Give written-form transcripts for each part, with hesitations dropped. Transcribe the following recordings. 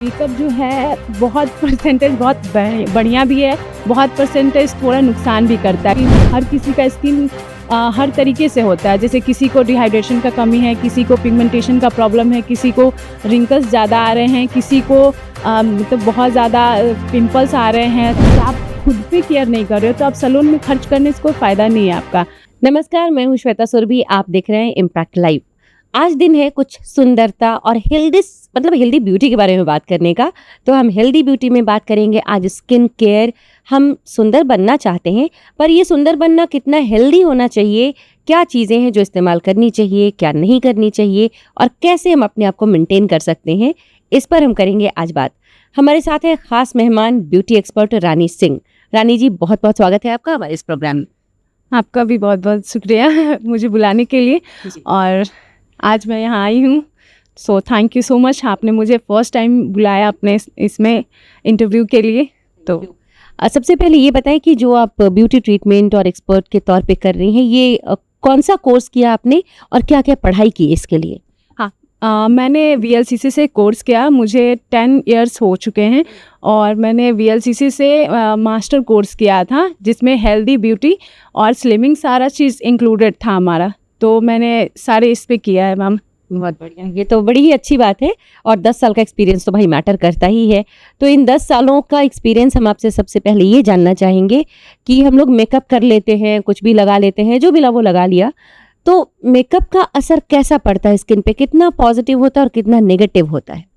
Makeup जो है बहुत परसेंटेज बहुत बढ़िया भी है, बहुत परसेंटेज थोड़ा नुकसान भी करता है। हर किसी का स्किन हर तरीके से होता है। जैसे किसी को डिहाइड्रेशन का कमी है, किसी को पिगमेंटेशन का प्रॉब्लम है, किसी को रिंकल्स ज़्यादा आ रहे हैं, किसी को मतलब बहुत ज़्यादा पिंपल्स आ रहे हैं। तो आप खुद पे केयर नहीं कर रहे हो तो आप सैलून में खर्च करने से कोई फ़ायदा नहीं है आपका। नमस्कार, मैं हूं श्वेता सुरभि। आप देख रहे हैं इम्पैक्ट लाइव। आज दिन है कुछ सुंदरता और हेल्दी ब्यूटी के बारे में बात करने का। तो हम हेल्दी ब्यूटी में बात करेंगे आज स्किन केयर। हम सुंदर बनना चाहते हैं, पर ये सुंदर बनना कितना हेल्दी होना चाहिए, क्या चीज़ें हैं जो इस्तेमाल करनी चाहिए, क्या नहीं करनी चाहिए, और कैसे हम अपने आप को मेंटेन कर सकते हैं, इस पर हम करेंगे आज बात। हमारे साथ है खास मेहमान ब्यूटी एक्सपर्ट रानी सिंह। रानी जी, बहुत बहुत स्वागत है आपका हमारे इस प्रोग्राम में। आपका भी बहुत बहुत शुक्रिया मुझे बुलाने के लिए। और आज मैं यहाँ आई हूँ, सो थैंक यू सो मच। आपने मुझे फर्स्ट टाइम बुलाया अपने इसमें इंटरव्यू के लिए। तो सबसे पहले ये बताएं कि जो आप ब्यूटी ट्रीटमेंट और एक्सपर्ट के तौर पे कर रही हैं, ये कौन सा कोर्स किया आपने और क्या क्या पढ़ाई की इसके लिए? मैंने VLCC से कोर्स किया, मुझे 10 इयर्स हो चुके हैं। और मैंने VLCC से मास्टर कोर्स किया था, जिसमें हेल्दी ब्यूटी और स्लिमिंग सारा चीज़ इंक्लूडेड था हमारा। तो मैंने सारे इस पे किया है मैम। बहुत बढ़िया, ये तो बड़ी ही अच्छी बात है। और 10 साल का एक्सपीरियंस तो भाई मैटर करता ही है। तो इन 10 सालों का एक्सपीरियंस हम आपसे सबसे पहले ये जानना चाहेंगे कि हम लोग मेकअप कर लेते हैं, कुछ भी लगा लेते हैं, जो भी वो लगा लिया, तो मेकअप का असर कैसा पड़ता है स्किन पे? कितना पॉजिटिव होता है और कितना नेगेटिव होता है?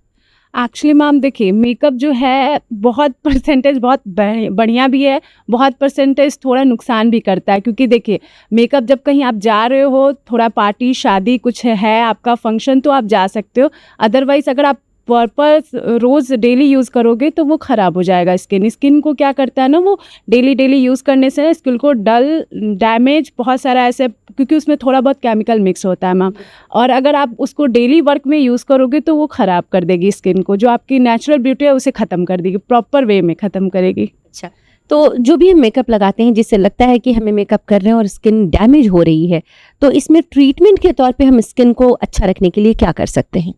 एक्चुअली मैम देखिए, मेकअप जो है बहुत परसेंटेज बहुत बढ़िया भी है, बहुत परसेंटेज थोड़ा नुकसान भी करता है। क्योंकि देखिए, मेकअप जब कहीं आप जा रहे हो, थोड़ा पार्टी शादी कुछ है आपका फंक्शन, तो आप जा सकते हो। अदरवाइज़ अगर आप पर्पस रोज़ डेली यूज़ करोगे तो वो ख़राब हो जाएगा। स्किन को क्या करता है ना, वो डेली यूज़ करने से स्किन को डैमेज बहुत सारा ऐसे, क्योंकि उसमें थोड़ा बहुत केमिकल मिक्स होता है मैम। और अगर आप उसको डेली वर्क में यूज़ करोगे तो वो ख़राब कर देगी स्किन को, जो आपकी नेचुरल ब्यूटी है उसे ख़त्म कर देगी, प्रॉपर वे में ख़त्म करेगी। अच्छा, तो जो भी हम मेकअप लगाते हैं जिससे लगता है कि हमें मेकअप कर रहे हैं और स्किन डैमेज हो रही है, तो इसमें ट्रीटमेंट के तौर पे हम स्किन को अच्छा रखने के लिए क्या कर सकते हैं?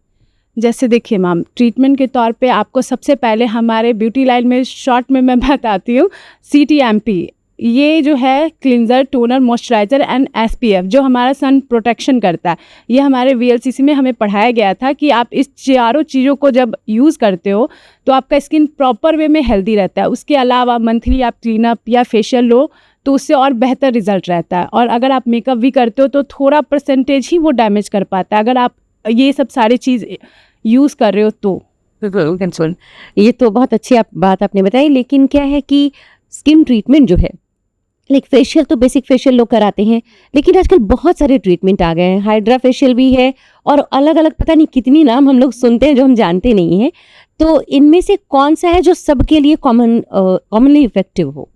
जैसे देखिए मैम, ट्रीटमेंट के तौर पे आपको सबसे पहले हमारे ब्यूटी लाइन में शॉर्ट में मैं बताती हूँ, CTMP। ये जो है cleanser, toner, moisturiser and SPF, जो हमारा सन प्रोटेक्शन करता है। ये हमारे VLCC में हमें पढ़ाया गया था कि आप इस चारों चीज़ों को जब यूज़ करते हो तो आपका स्किन प्रॉपर वे में हेल्दी रहता है। उसके अलावा मंथली आप क्लीनअप या फेशियल लो तो उससे और बेहतर रिजल्ट रहता है। और अगर आप मेकअप भी करते हो तो थोड़ा परसेंटेज ही वो डैमेज कर पाता है, अगर आप ये सब सारी चीज़ यूज़ कर रहे हो तो। ये तो बहुत अच्छी बात आपने बताई। लेकिन क्या है कि स्किन ट्रीटमेंट जो है, लाइक फेशियल तो बेसिक फेशियल लोग कराते हैं, लेकिन आजकल बहुत सारे ट्रीटमेंट आ गए हैं। हाइड्रा फेशियल भी है और अलग अलग पता नहीं कितनी नाम हम लोग सुनते हैं जो हम जानते नहीं हैं। तो इनमें से कौन सा है जो सबके लिए कॉमनली इफेक्टिव हो?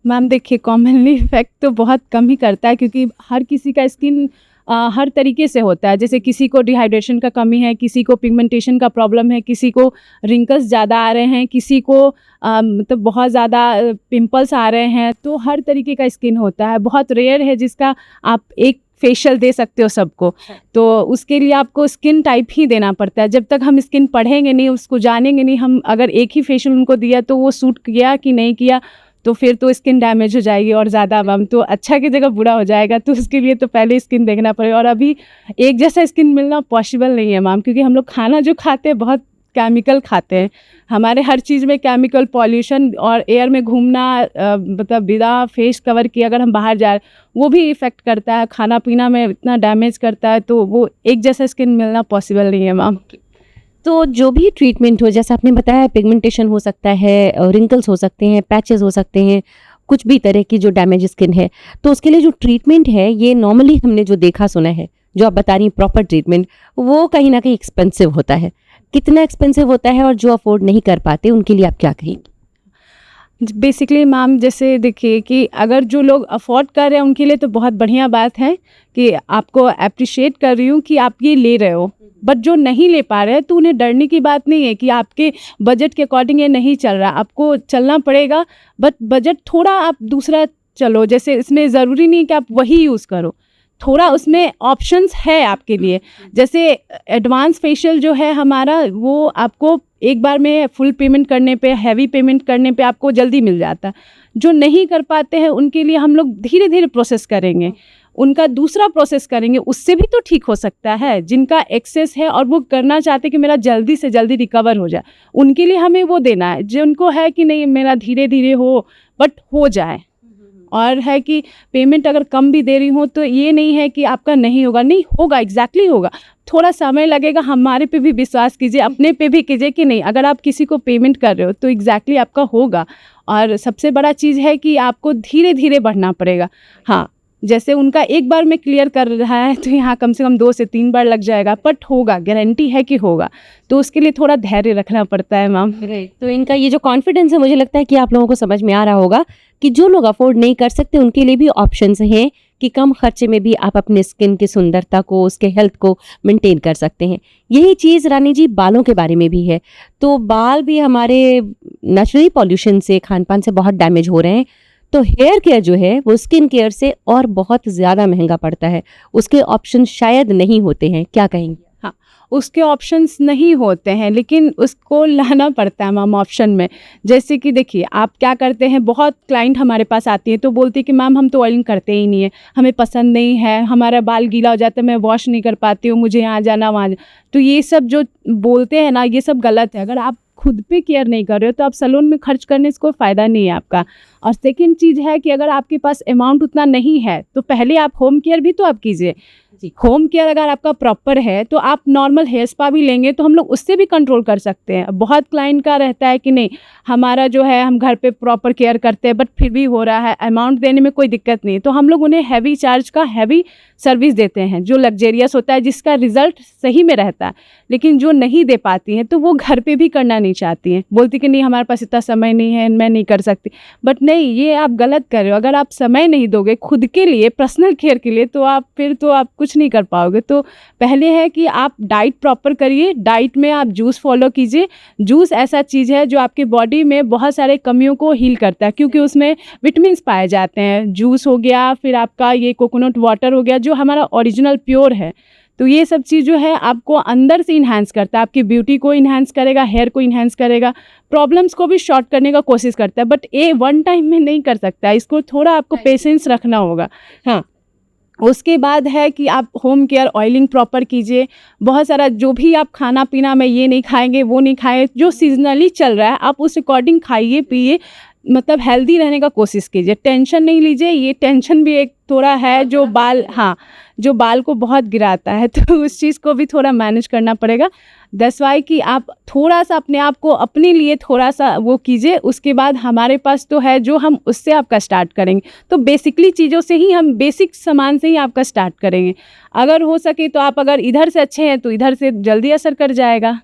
मैम देखिए, कॉमनली इफेक्ट तो बहुत कम ही करता है, क्योंकि हर किसी का स्किन हर तरीके से होता है। जैसे किसी को डिहाइड्रेशन का कमी है, किसी को पिगमेंटेशन का प्रॉब्लम है, किसी को रिंकल्स ज़्यादा आ रहे हैं, किसी को मतलब बहुत ज़्यादा पिंपल्स आ रहे हैं। तो हर तरीके का स्किन होता है, बहुत रेयर है जिसका आप एक फेशियल दे सकते हो सबको। तो उसके लिए आपको स्किन टाइप ही देना पड़ता है। जब तक हम स्किन पढ़ेंगे नहीं, उसको जानेंगे नहीं, हम अगर एक ही फेशियल उनको दिया तो वो सूट किया कि नहीं किया, तो फिर तो स्किन डैमेज हो जाएगी और ज़्यादा मैम, तो अच्छा की जगह बुरा हो जाएगा। तो उसके लिए तो पहले स्किन देखना पड़ेगा। और अभी एक जैसा स्किन मिलना पॉसिबल नहीं है मैम, क्योंकि हम लोग खाना जो खाते हैं बहुत केमिकल खाते हैं। हमारे हर चीज़ में केमिकल, पॉल्यूशन और एयर में घूमना, मतलब बिना फेस कवर किए अगर हम बाहर जा रहे वो भी इफ़ेक्ट करता है। खाना पीना में इतना डैमेज करता है, तो वो एक जैसा स्किन मिलना पॉसिबल नहीं है मैम। तो जो भी ट्रीटमेंट हो, जैसा आपने बताया, पिगमेंटेशन हो सकता है, रिंकल्स हो सकते हैं, पैचेस हो सकते हैं, कुछ भी तरह की जो डैमेज स्किन है, तो उसके लिए जो ट्रीटमेंट है, ये नॉर्मली हमने जो देखा सुना है, जो आप बता रही प्रॉपर ट्रीटमेंट, वो कहीं ना कहीं एक्सपेंसिव होता है। कितना एक्सपेंसिव होता है और जो अफोर्ड नहीं कर पाते उनके लिए आप क्या कहेंगे? बेसिकली मैम, जैसे देखिए कि अगर जो लोग अफोर्ड कर रहे हैं उनके लिए तो बहुत बढ़िया बात है कि आपको अप्रिशिएट कर रही हूँ कि आप ये ले रहे हो। बट जो नहीं ले पा रहे हैं तो उन्हें डरने की बात नहीं है कि आपके बजट के अकॉर्डिंग ये नहीं चल रहा, आपको चलना पड़ेगा। बट बजट थोड़ा आप दूसरा चलो, जैसे इसमें ज़रूरी नहीं कि आप वही यूज़ करो, थोड़ा उसमें ऑप्शंस है आपके लिए। जैसे एडवांस फेशियल जो है हमारा, वो आपको एक बार में फुल पेमेंट करने पे, हैवी पेमेंट करने पे आपको जल्दी मिल जाता है। जो नहीं कर पाते हैं उनके लिए हम लोग धीरे धीरे प्रोसेस करेंगे, उनका दूसरा प्रोसेस करेंगे, उससे भी तो ठीक हो सकता है। जिनका एक्सेस है और वो करना चाहते कि मेरा जल्दी से जल्दी रिकवर हो जाए, उनके लिए हमें वो देना है। जिनको है कि नहीं मेरा धीरे धीरे हो बट हो जाए, और है कि पेमेंट अगर कम भी दे रही हूँ तो ये नहीं है कि आपका नहीं होगा, नहीं होगा, एग्जैक्टली होगा। थोड़ा समय लगेगा, हमारे पे भी विश्वास कीजिए, अपने पे भी कीजिए कि नहीं अगर आप किसी को पेमेंट कर रहे हो तो एग्जैक्टली आपका होगा। और सबसे बड़ा चीज़ है कि आपको धीरे धीरे बढ़ना पड़ेगा। हाँ, जैसे उनका एक बार में क्लियर कर रहा है तो यहाँ कम से कम 2 से 3 बार लग जाएगा, बट होगा, गारंटी है कि होगा। तो उसके लिए थोड़ा धैर्य रखना पड़ता है मैम। राइट, तो इनका ये जो कॉन्फिडेंस है मुझे लगता है कि आप लोगों को समझ में आ रहा होगा कि जो लोग अफोर्ड नहीं कर सकते उनके लिए भी ऑप्शंस हैं कि कम खर्चे में भी आप अपने स्किन की सुंदरता को, उसके हेल्थ को मेंटेन कर सकते हैं। यही चीज़ रानी जी बालों के बारे में भी है। तो बाल भी हमारे नेचुरली पॉल्यूशन से, खान पान से बहुत डैमेज हो रहे हैं। तो हेयर केयर जो है वो स्किन केयर से और बहुत ज़्यादा महंगा पड़ता है, उसके ऑप्शन शायद नहीं होते हैं, क्या कहेंगे? हाँ, उसके ऑप्शंस नहीं होते हैं, लेकिन उसको लाना पड़ता है मैम ऑप्शन में। जैसे कि देखिए आप क्या करते हैं, बहुत क्लाइंट हमारे पास आती है तो बोलती है कि मैम हम तो ऑयलिंग करते ही नहीं है, हमें पसंद नहीं है, हमारा बाल गीला हो जाता है, मैं वॉश नहीं कर पाती हूँ, मुझे यहाँ जाना वहाँ तो ये सब जो बोलते हैं ना, ये सब गलत है। अगर आप खुद पे केयर नहीं कर रहे हो तो आप सैलून में खर्च करने से कोई फ़ायदा नहीं है आपका। और सेकंड चीज़ है कि अगर आपके पास अमाउंट उतना नहीं है तो पहले आप होम केयर भी तो आप कीजिए। होम केयर अगर आपका प्रॉपर है तो आप नॉर्मल हेयर स्पा भी लेंगे तो हम लोग उससे भी कंट्रोल कर सकते हैं। बहुत क्लाइंट का रहता है कि नहीं हमारा जो है हम घर पे प्रॉपर केयर करते हैं बट फिर भी हो रहा है, अमाउंट देने में कोई दिक्कत नहीं, तो हम लोग उन्हें हैवी चार्ज का हैवी सर्विस देते हैं जो लग्जेरियस होता है, जिसका रिजल्ट सही में रहता है। लेकिन जो नहीं दे पाती हैं तो वो घर पे भी करना नहीं चाहती हैं, बोलती कि नहीं हमारे पास इतना समय नहीं है, मैं नहीं कर सकती। बट नहीं, ये आप गलत कर रहे हो। अगर आप समय नहीं दोगे खुद के लिए, पर्सनल केयर के लिए, तो आप फिर तो आप कुछ नहीं कर पाओगे। तो पहले है कि आप डाइट प्रॉपर करिए, डाइट में आप जूस फॉलो कीजिए। जूस ऐसा चीज़ है जो आपके बॉडी में बहुत सारे कमियों को हील करता है, क्योंकि उसमें विटामिन्स पाए जाते हैं। जूस हो गया, फिर आपका ये कोकोनट वाटर हो गया जो हमारा ओरिजिनल प्योर है। तो ये सब चीज़ जो है आपको अंदर से इन्हांस करता है, आपकी ब्यूटी को इन्हांस करेगा, हेयर को इन्हांस करेगा, प्रॉब्लम्स को भी शॉर्ट करने का कोशिश करता है। बट ये वन टाइम में नहीं कर सकता, इसको थोड़ा आपको पेशेंस रखना होगा। हाँ, उसके बाद है कि आप होम केयर ऑयलिंग प्रॉपर कीजिए। बहुत सारा जो भी आप खाना पीना में ये नहीं खाएंगे वो नहीं खाएं, जो सीजनली चल रहा है आप उस अकॉर्डिंग खाइए पिए, मतलब हेल्दी रहने का कोशिश कीजिए। टेंशन नहीं लीजिए, ये टेंशन भी एक थोड़ा है जो बाल, हाँ, जो बाल को बहुत गिराता है, तो उस चीज़ को भी थोड़ा मैनेज करना पड़ेगा। दैट्स वाई कि आप थोड़ा सा अपने आप को अपने लिए थोड़ा सा वो कीजिए। उसके बाद हमारे पास तो है जो हम उससे आपका स्टार्ट करेंगे। तो बेसिकली चीज़ों से ही हम, बेसिक सामान से ही आपका स्टार्ट करेंगे। अगर हो सके तो आप अगर इधर से अच्छे हैं तो इधर से जल्दी असर कर जाएगा।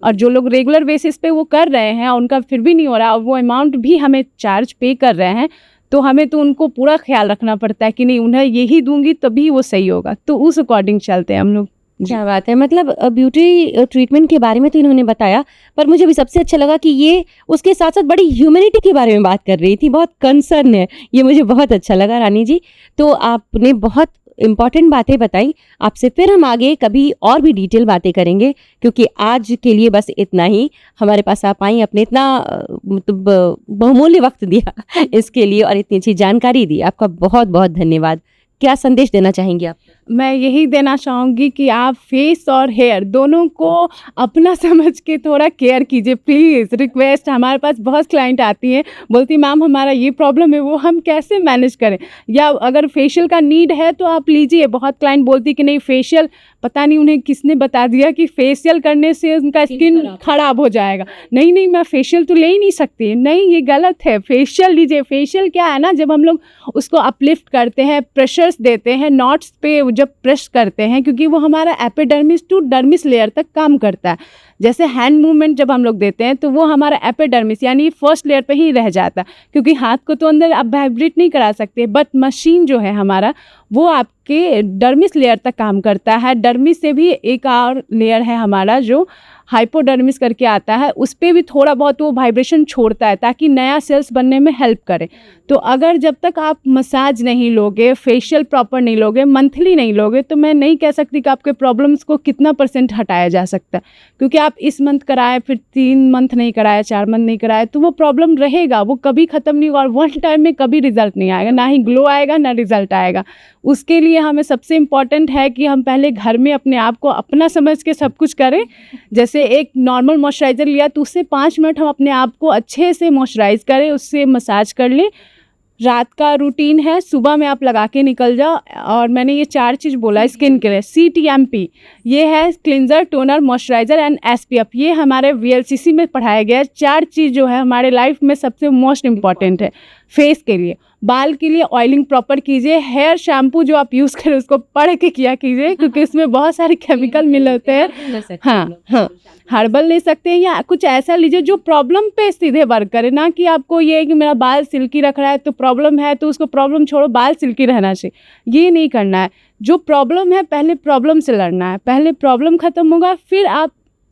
और जो लोग रेगुलर बेसिस पे वो कर रहे हैं उनका फिर भी नहीं हो रहा और वो अमाउंट भी हमें चार्ज पे कर रहे हैं, तो हमें तो उनको पूरा ख्याल रखना पड़ता है कि नहीं उन्हें यही दूंगी तभी वो सही होगा। तो उस अकॉर्डिंग चलते हैं हम लोग। क्या बात है, मतलब ब्यूटी ट्रीटमेंट के बारे में तो इन्होंने बताया, पर मुझे भी सबसे अच्छा लगा कि ये उसके साथ साथ बड़ी ह्यूमैनिटी के बारे में बात कर रही थी, बहुत कंसर्न है, ये मुझे बहुत अच्छा लगा रानी जी। तो आपने बहुत इम्पॉर्टेंट बातें बताई। आपसे फिर हम आगे कभी और भी डिटेल बातें करेंगे, क्योंकि आज के लिए बस इतना ही। हमारे पास आप आई, अपने इतना मतलब बहुमूल्य वक्त दिया इसके लिए और इतनी अच्छी जानकारी दी, आपका बहुत बहुत धन्यवाद। क्या संदेश देना चाहेंगी आप? मैं यही देना चाहूँगी कि आप फेस और हेयर दोनों को अपना समझ के थोड़ा केयर कीजिए प्लीज़, रिक्वेस्ट। हमारे पास बहुत क्लाइंट आती हैं, बोलती मैम हमारा ये प्रॉब्लम है, वो हम कैसे मैनेज करें, या अगर फेशियल का नीड है तो आप लीजिए। बहुत क्लाइंट बोलती कि नहीं फेशियल, पता नहीं उन्हें किसने बता दिया कि फेशियल करने से उनका स्किन खराब हो जाएगा। नहीं नहीं, मैं फेशियल तो ले ही नहीं सकती, नहीं ये गलत है, फेशियल लीजिए। फेशियल क्या है ना, जब हम लोग उसको अपलिफ्ट करते हैं, प्रेशर्स देते हैं नॉट्स पे, जब प्रेस करते हैं, क्योंकि वो हमारा एपिडर्मिस टू डर्मिस लेयर तक काम करता है। जैसे हैंड मूवमेंट जब हम लोग देते हैं तो वो हमारा एपिडर्मिस यानी फर्स्ट लेयर पे ही रह जाता है, क्योंकि हाथ को तो अंदर आप वाइब्रेट नहीं करा सकते, बट मशीन जो है हमारा वो आपके डर्मिस लेयर तक काम करता है। डर्मिस से भी एक और लेयर है हमारा जो हाइपोडर्मिस करके आता है, उस पे भी थोड़ा बहुत वो वाइब्रेशन छोड़ता है ताकि नया सेल्स बनने में हेल्प करे। तो अगर जब तक आप मसाज नहीं लोगे, फेशियल प्रॉपर नहीं लोगे, मंथली नहीं लोगे, तो मैं नहीं कह सकती कि आपके प्रॉब्लम्स को कितना % हटाया जा सकता है। क्योंकि आप इस मंथ कराए, फिर 3 मंथ नहीं कराए, 4 मंथ नहीं कराए, तो वो प्रॉब्लम रहेगा, वो कभी ख़त्म नहीं होगा और वन टाइम में कभी रिजल्ट नहीं आएगा, ना ही ग्लो आएगा ना रिजल्ट आएगा। उसके लिए हमें सबसे इम्पॉर्टेंट है कि हम पहले घर में अपने आप को अपना समझ के सब कुछ करें। जैसे एक नॉर्मल मॉइस्चराइज़र लिया तो उससे 5 मिनट हम अपने आप को अच्छे से मॉइस्चराइज़ करें, उससे मसाज कर लें। रात का रूटीन है, सुबह में आप लगा के निकल जाओ। और मैंने ये 4 चीज़ बोला स्किन के लिए, CTMP ये है cleanser, toner, moisturiser and SPF। ये हमारे VLCC में पढ़ाया गया है। 4 चीज़ जो है हमारे लाइफ में सबसे मोस्ट इम्पॉर्टेंट है। फेस के लिए, बाल के लिए ऑयलिंग प्रॉपर कीजिए। हेयर शैम्पू जो आप यूज़ करें उसको पढ़ के किया कीजिए, क्योंकि उसमें बहुत सारे केमिकल मिल होते हैं। हाँ, हर्बल ले सकते हैं या कुछ ऐसा लीजिए जो प्रॉब्लम पे सीधे वर्क करे, ना कि आपको ये है कि मेरा बाल सिल्की रख रहा है तो प्रॉब्लम है तो उसको प्रॉब्लम छोड़ो, बाल सिल्की रहना चाहिए, ये नहीं करना है। जो प्रॉब्लम है पहले प्रॉब्लम से लड़ना है, पहले प्रॉब्लम ख़त्म होगा फिर आप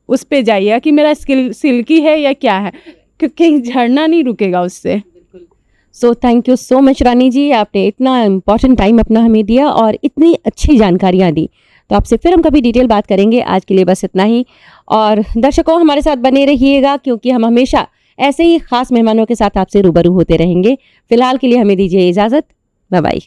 उस पे जाइए कि मेरा सिल्की है या क्या है, क्योंकि झड़ना नहीं रुकेगा उससे। So thank you so much Rani ji, आपने इतना इम्पॉर्टेंट टाइम अपना हमें दिया और इतनी अच्छी जानकारियाँ दी। तो आपसे फिर हम कभी डिटेल बात करेंगे, आज के लिए बस इतना ही। और दर्शकों हमारे साथ बने रहिएगा, क्योंकि हम हमेशा ऐसे ही खास मेहमानों के साथ आपसे रूबरू होते रहेंगे। फिलहाल के लिए हमें दीजिए इजाज़त, बाय बाय।